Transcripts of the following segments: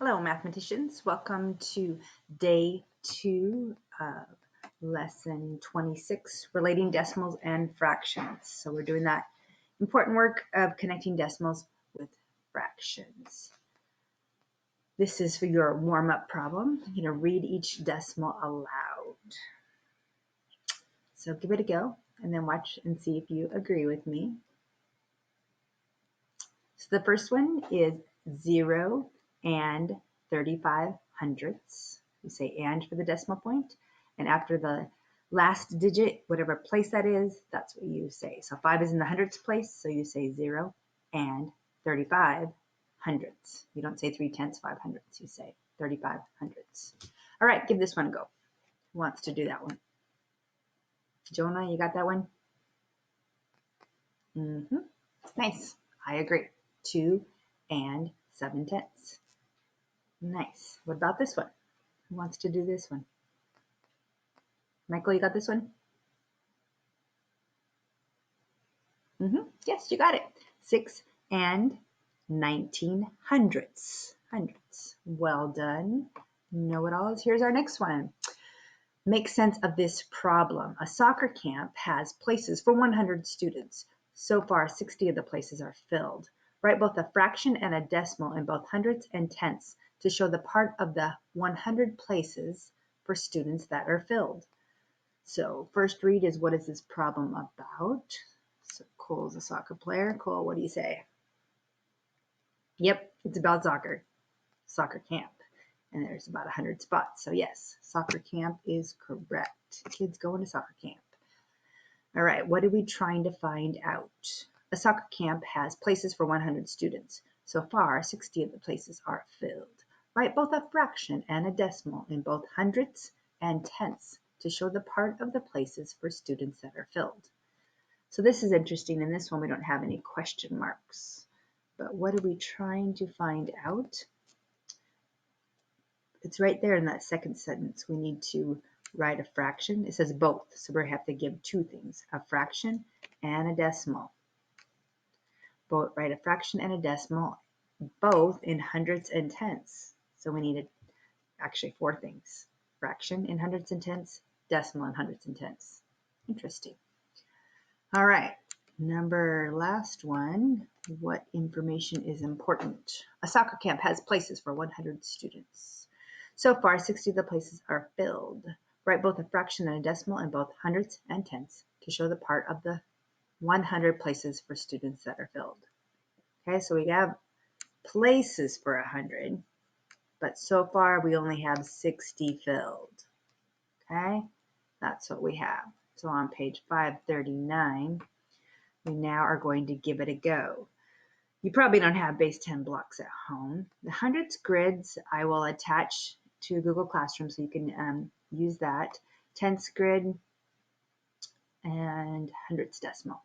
Hello, mathematicians. Welcome to day 2 of lesson 26, relating decimals and fractions. So we're doing that important work of connecting decimals with fractions. This is for your warm-up problem. You're going to read each decimal aloud. So give it a go and then watch and see if you agree with me. So the first one is 0 and 35 hundredths. You say and for the decimal point, and after the last digit, whatever place that is, that's what you say. So 5 is in the hundredths place, so you say 0 and 35 hundredths. You don't say 3/10, 5 hundredths, you say 35 hundredths. All right, give this one a go. Who wants to do that one? Jonah, you got that one? Nice. I agree. 2 and 7/10. Nice. What about this one? Who wants to do this one? Michael, you got this one? Yes, you got it. 6 and 19 hundredths. Well done. Know-it-alls. Here's our next one. Make sense of this problem. A soccer camp has places for 100 students. So far, 60 of the places are filled. Write both a fraction and a decimal in both hundredths and tenths to show the part of the 100 places for students that are filled. So first read is, what is this problem about? So Cole's a soccer player. Cole, what do you say? Yep, it's about soccer camp. And there's about 100 spots. So yes, soccer camp is correct. Kids going to soccer camp. All right, what are we trying to find out? A soccer camp has places for 100 students. So far, 60 of the places are filled. Write both a fraction and a decimal in both hundredths and tenths to show the part of the places for students that are filled. So this is interesting. In this one, we don't have any question marks. But what are we trying to find out? It's right there in that second sentence. We need to write a fraction. It says both, so we have to give two things, a fraction and a decimal. Both write a fraction and a decimal, both in hundredths and tenths. So we needed actually four things. Fraction in hundredths and tenths, decimal in hundredths and tenths. Interesting. All right, last one. What information is important? A soccer camp has places for 100 students. So far, 60 of the places are filled. Write both a fraction and a decimal in both hundredths and tenths to show the part of the 100 places for students that are filled. Okay, so we have places for 100, but so far we only have 60 filled. Okay, that's what we have. So on page 539, we now are going to give it a go. You probably don't have base 10 blocks at home. The hundredths grids I will attach to Google Classroom so you can use that. Tenths grid and hundredths decimal.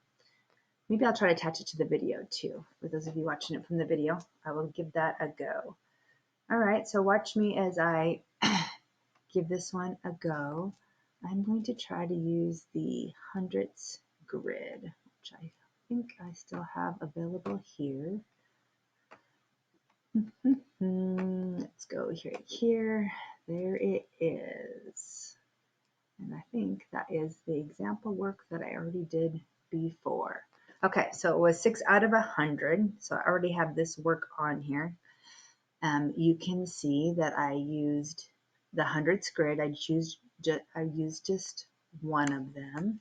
Maybe I'll try to attach it to the video too. For those of you watching it from the video, I will give that a go. All right, so watch me as I give this one a go. I'm going to try to use the hundredths grid, which I think I still have available here. Let's go here. There it is. And I think that is the example work that I already did before. Okay, so it was 6 out of 100. So I already have this work on here. You can see that I used the hundredths grid. I used just one of them.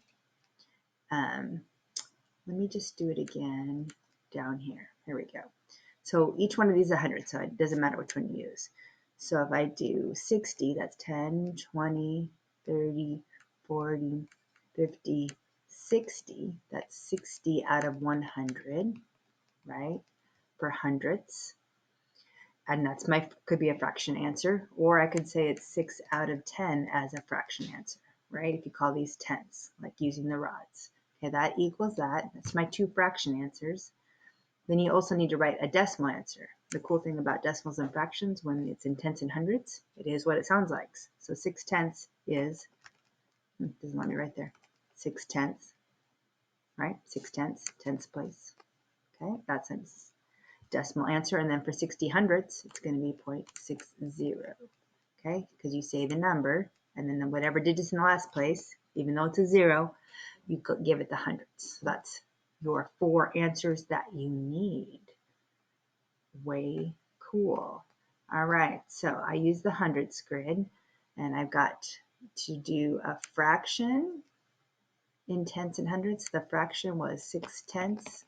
Let me just do it again down here. Here we go. So each one of these is 100, so it doesn't matter which one you use. So if I do 60, that's 10, 20, 30, 40, 50, 60. That's 60 out of 100, right? For hundredths. And that's could be a fraction answer, or I could say it's 6 out of 10 as a fraction answer, right? If you call these tenths, like using the rods. Okay, that equals that. That's my two fraction answers. Then you also need to write a decimal answer. The cool thing about decimals and fractions, when it's in tenths and hundredths, it is what it sounds like. So 6/10 is, doesn't let me right there, 6/10, right? 6/10, tenths place. Okay, that's a decimal answer, and then for 60 hundredths, it's going to be 0.60, okay? Because you say the number, and then whatever digit's in the last place, even though it's a 0, you could give it the hundredths. So that's your 4 answers that you need. Way cool. All right, so I use the hundredths grid, and I've got to do a fraction in tenths and hundredths. The fraction was 6/10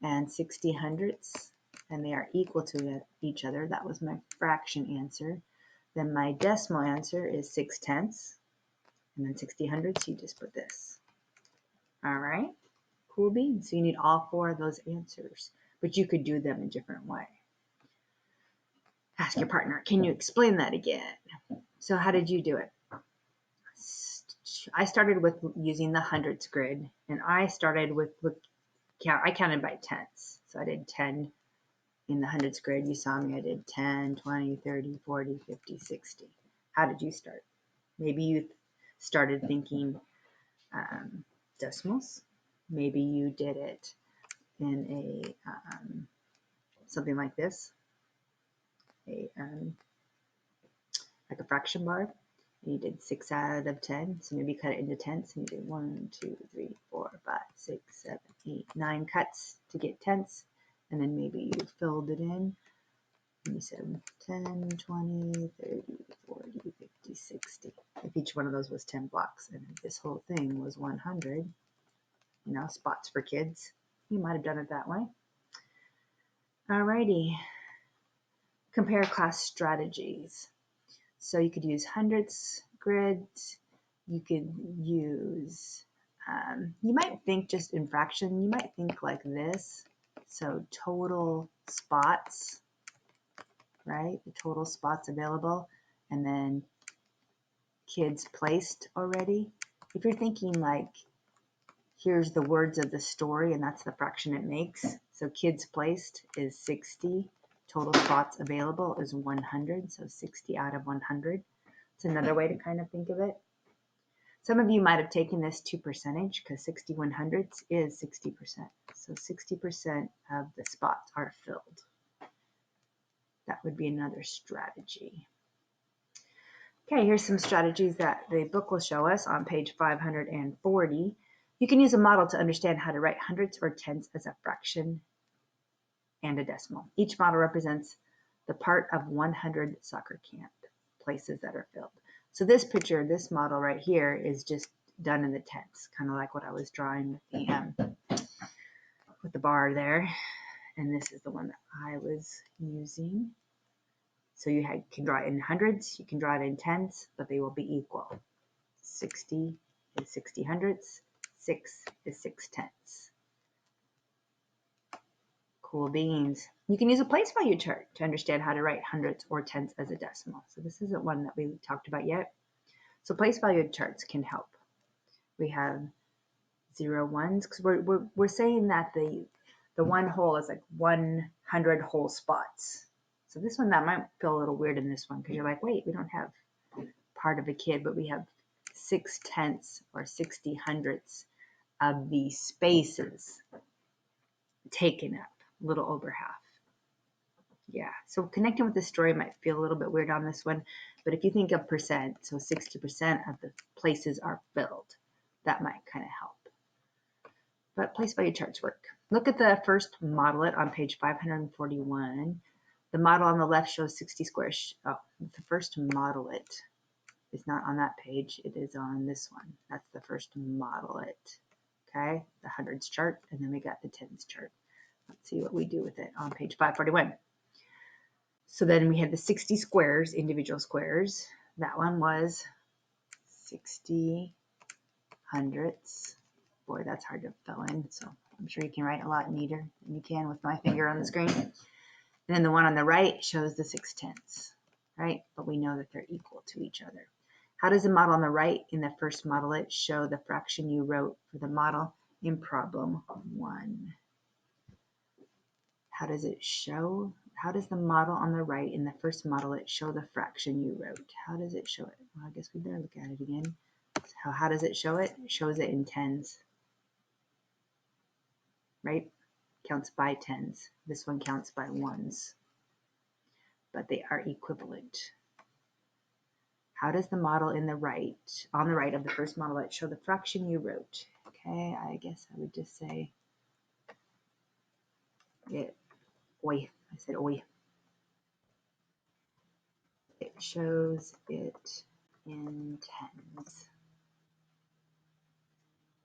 and 60 hundredths, and they are equal to each other. That was my fraction answer. Then my decimal answer is 6/10, and then 60 hundredths, you just put this. All right, cool beans. So you need all 4 of those answers, but you could do them a different way. Ask your partner, can you explain that again? So how did you do it? I started with using the hundredths grid, and I started with I counted by tenths. So I did 10 in the hundredths grid. You saw me, I did 10, 20, 30, 40, 50, 60. How did you start? Maybe you started thinking decimals. Maybe you did it in a something like this, like a fraction bar. And you did 6 out of 10, so maybe cut it into tenths, and you did 1, 2, 3, 4, 5, 6, 7, 8, 9 cuts to get tenths, and then maybe you filled it in, and you said 10, 20, 30, 40, 50, 60. If each one of those was 10 blocks, and if this whole thing was 100, spots for kids, you might have done it that way. Alrighty, compare class strategies. So you could use hundredths grids. You could use, you might think just in fraction, you might think like this. So total spots, right? The total spots available, and then kids placed already. If you're thinking like, here's the words of the story, and that's the fraction it makes. So kids placed is 60. Total spots available is 100, so 60 out of 100. It's another way to kind of think of it. Some of you might have taken this to percentage, because 61 hundredths is 60%. So 60% of the spots are filled. That would be another strategy. Okay, here's some strategies that the book will show us on page 540. You can use a model to understand how to write hundredths or tenths as a fraction and a decimal. Each model represents the part of 100 soccer camp places that are filled. So this picture, this model right here is just done in the tenths, kind of like what I was drawing with the bar there. And this is the one that I was using. So you can draw it in hundreds, you can draw it in tenths, but they will be equal. 60 is 60 hundredths, 6 is 6 tenths. Cool beans. You can use a place value chart to understand how to write hundredths or tenths as a decimal. So this isn't one that we talked about yet. So place value charts can help. We have 0 ones, because we're saying that the one whole is like 100 whole spots. So this one, that might feel a little weird in this one, because you're like, wait, we don't have part of a kid, but we have 6 tenths or 60 hundredths of the spaces taken up, a little over half. Yeah, so connecting with the story might feel a little bit weird on this one, but if you think of percent, so 60% of the places are filled, that might kind of help. But place value charts work. Look at the first model it on page 541. The model on the left shows 60 squares. Oh, the first model it is not on that page. It is on this one. That's the first model it. Okay, the hundreds chart, and then we got the tens chart. Let's see what we do with it on page 541. So then we had the 60 squares, individual squares. That one was 60 hundredths. Boy, that's hard to fill in. So I'm sure you can write a lot neater than you can with my finger on the screen. And then the one on the right shows the 6 tenths, right? But we know that they're equal to each other. How does the model on the right in the first model it show the fraction you wrote for the model in problem 1? How does it show? How does the model on the right in the first model it show the fraction you wrote? How does it show it? Well, I guess we better look at it again. So how does it show it? It shows it in tens, right? counts by tens. This one counts by ones, but they are equivalent. How does the model on the right of the first MODELIT show the fraction you wrote? Okay, I guess I would just say it. Oi, I said oi. It shows it in tens.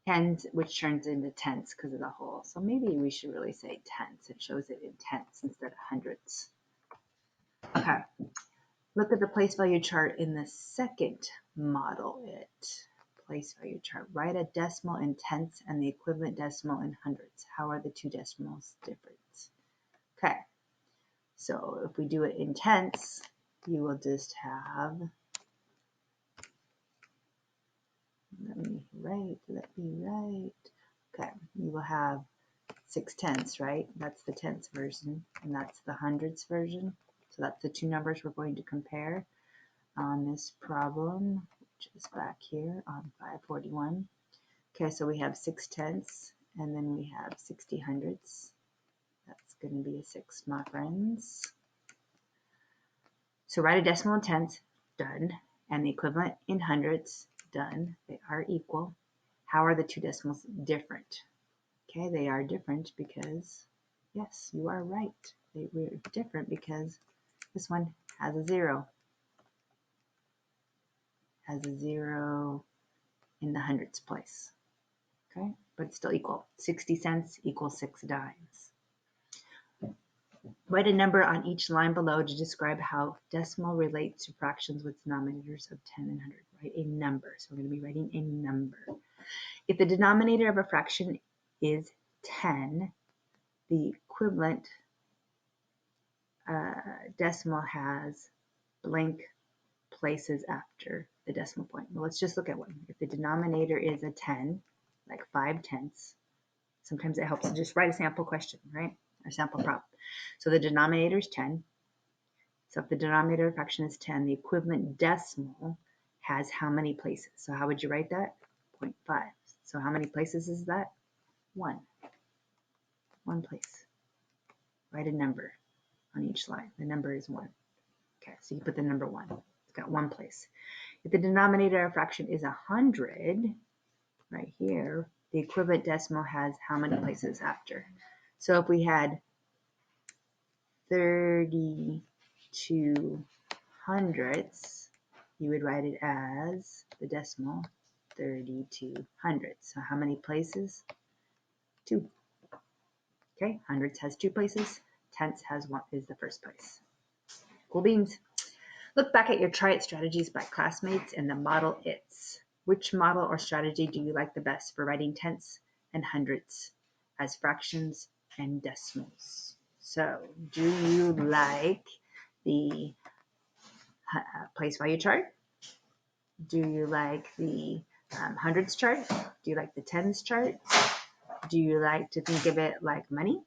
Tens, which turns into tenths because of the whole. So maybe we should really say tenths. It shows it in tenths instead of hundreds. Okay. Look at the place value chart in the second MODELIT. Place value chart. Write a decimal in tenths and the equivalent decimal in hundreds. How are the two decimals different? Okay. So if we do it in tenths, you will just have, let me write. Okay, you will have 6/10, right? That's the tenths version, and that's the hundreds version. So that's the two numbers we're going to compare on this problem, which is back here on 541. Okay, so we have 6/10, and then we have 60 hundredths. That's going to be a 6, my friends. So write a decimal in tenths, done, and the equivalent in hundredths, done. They are equal. How are the two decimals different? Okay, they are different because, yes, you are right. They were different because this one has a 0. Has a 0 in the hundredths place. Okay, but it's still equal. 60 cents equals 6 dimes. Write a number on each line below to describe how decimal relates to fractions with denominators of 10 and 100. Write a number. So we're going to be writing a number. If the denominator of a fraction is 10, the equivalent decimal has blank places after the decimal point. Well, let's just look at one. If the denominator is a 10, like 5/10, sometimes it helps to just write a sample question, right? Or sample problem. So the denominator is 10. So if the denominator of a fraction is 10, the equivalent decimal has how many places? So how would you write that? 0.5. So how many places is that? 1. 1 place. Write a number on each line. The number is 1. Okay, so you put the number 1. It's got 1 place. If the denominator of a fraction is 100, right here, the equivalent decimal has how many places after? So if we had 32 hundredths, you would write it as the decimal 32 hundredths. So how many places? 2. Okay, hundredths has 2 places. Tenths has 1, is the first place. Cool beans. Look back at your try it strategies by classmates and the model its. Which model or strategy do you like the best for writing tenths and hundredths as fractions and decimals? So do you like the place value chart? Do you like the hundreds chart? Do you like the tens chart? Do you like to think of it like money?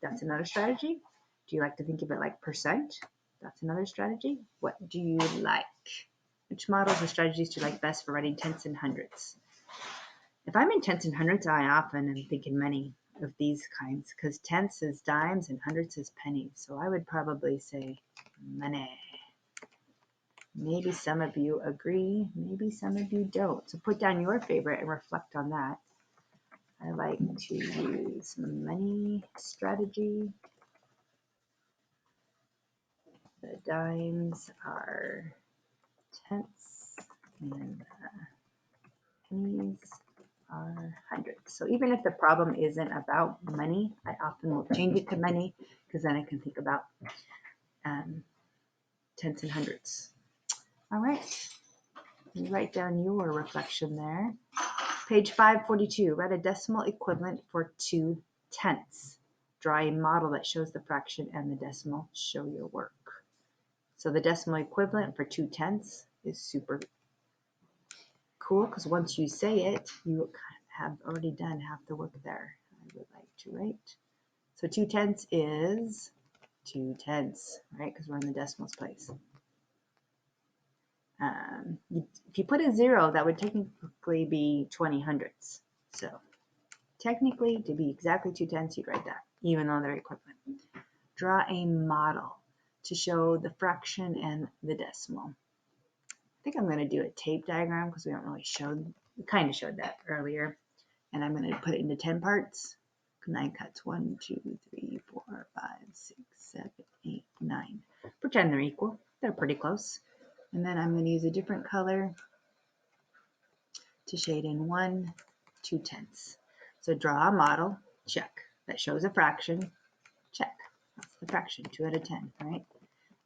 That's another strategy. Do you like to think of it like percent? That's another strategy. What do you like? Which models or strategies do you like best for writing tenths and hundreds? If I'm in tenths and hundreds, I often am thinking money of these kinds because tenths is dimes and hundreds is pennies. So I would probably say money. Maybe some of you agree, maybe some of you don't. So put down your favorite and reflect on that. I like to use money strategy. The dimes are tenths and the pennies are hundreds. So even if the problem isn't about money, I often will change it to money because then I can think about tenths and hundreds. All right, you write down your reflection there. Page 542, write a decimal equivalent for 2/10. Draw a model that shows the fraction and the decimal. Show your work. So the decimal equivalent for 2/10 is super cool because once you say it, you have already done half the work there. I would like to write. So 2/10 is 2/10, right? Because we're in the decimals place. If you put a 0, that would technically be 20 hundredths. So technically, to be exactly 2/10, you'd write that, even though they're equivalent. Draw a model to show the fraction and the decimal. I think I'm going to do a tape diagram because we kind of showed that earlier. And I'm going to put it into 10 parts. 9 cuts, 1, 2, 3, 4, 5, 6, 7, 8, 9. Pretend they're equal. They're pretty close. And then I'm going to use a different color to shade in 1, 2/10. So draw a model, check. That shows a fraction, check. That's the fraction, 2 out of 10, right?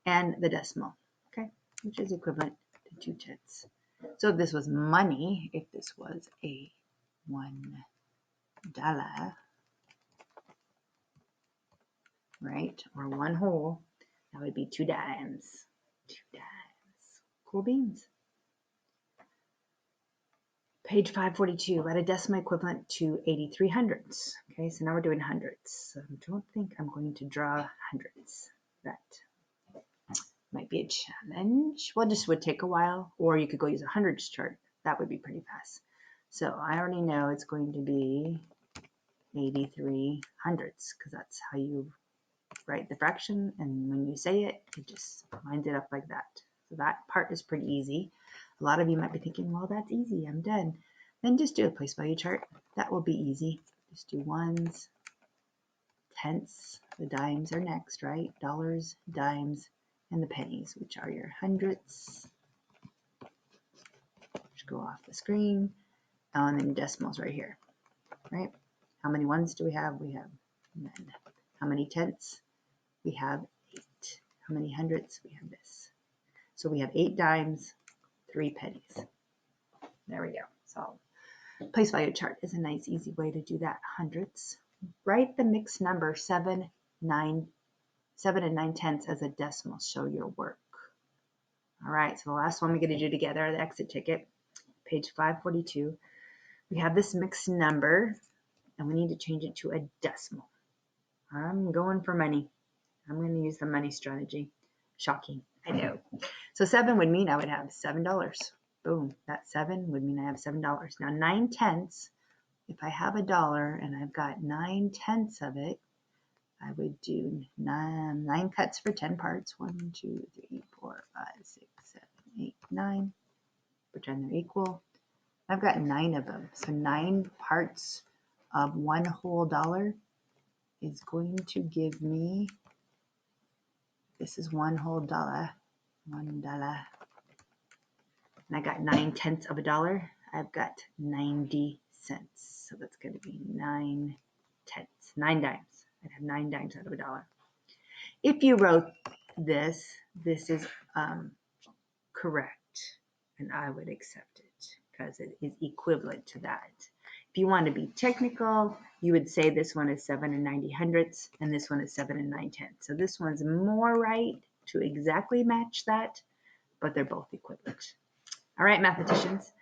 And the decimal, okay, which is equivalent to 2/10. So if this was money, if this was a $1, right, or one whole, that would be 2 dimes. 2 dimes. Cool beans. Page 542, write a decimal equivalent to 83 hundredths. Okay, so now we're doing hundredths. So I don't think I'm going to draw hundredths. That might be a challenge. Well, this would take a while, or you could go use a hundreds chart. That would be pretty fast. So I already know it's going to be 83 hundredths because that's how you write the fraction, and when you say it, it just lines it up like that. So that part is pretty easy. A lot of you might be thinking, well, that's easy, I'm done. Then just do a place value chart. That will be easy. Just do ones, tenths, the dimes are next, right? Dollars, dimes, and the pennies, which are your hundredths. Just go off the screen. And then decimals right here, right? How many ones do we have? We have none. How many tenths? We have 8. How many hundredths? We have this. So we have 8 dimes, 3 pennies. There we go. So place value chart is a nice, easy way to do that. Hundredths. Write the mixed number 7 and 9/10 as a decimal. Show your work. All right, so the last one we get to do together, the exit ticket, page 542. We have this mixed number, and we need to change it to a decimal. I'm going for money. I'm going to use the money strategy. Shocking, I know. So 7 would mean I would have $7. Boom, that 7 would mean I have $7. Now 9/10, if I have $1 and I've got 9/10 of it, I would do 9 cuts for 10 parts. 1, 2, 3, 4, 5, 6, 7, 8, 9. Pretend they're equal. I've got 9 of them. So 9 parts of one whole dollar is going to give me, this is one whole dollar, $1. And I got 9/10 of a dollar. I've got 90 cents. So that's going to be 9/10, 9 dimes. I'd have 9 dimes out of a dollar. If you wrote this is correct, and I would accept it because it is equivalent to that. If you want to be technical, you would say this one is 7 and 90 hundredths, and this one is 7 and 9/10. So this one's more right to exactly match that, but they're both equivalent. All right, mathematicians,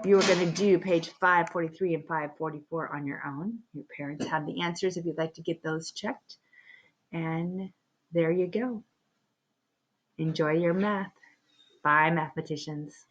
you are going to do page 543 and 544 on your own. Your parents have the answers if you'd like to get those checked. And there you go. Enjoy your math. Bye, mathematicians.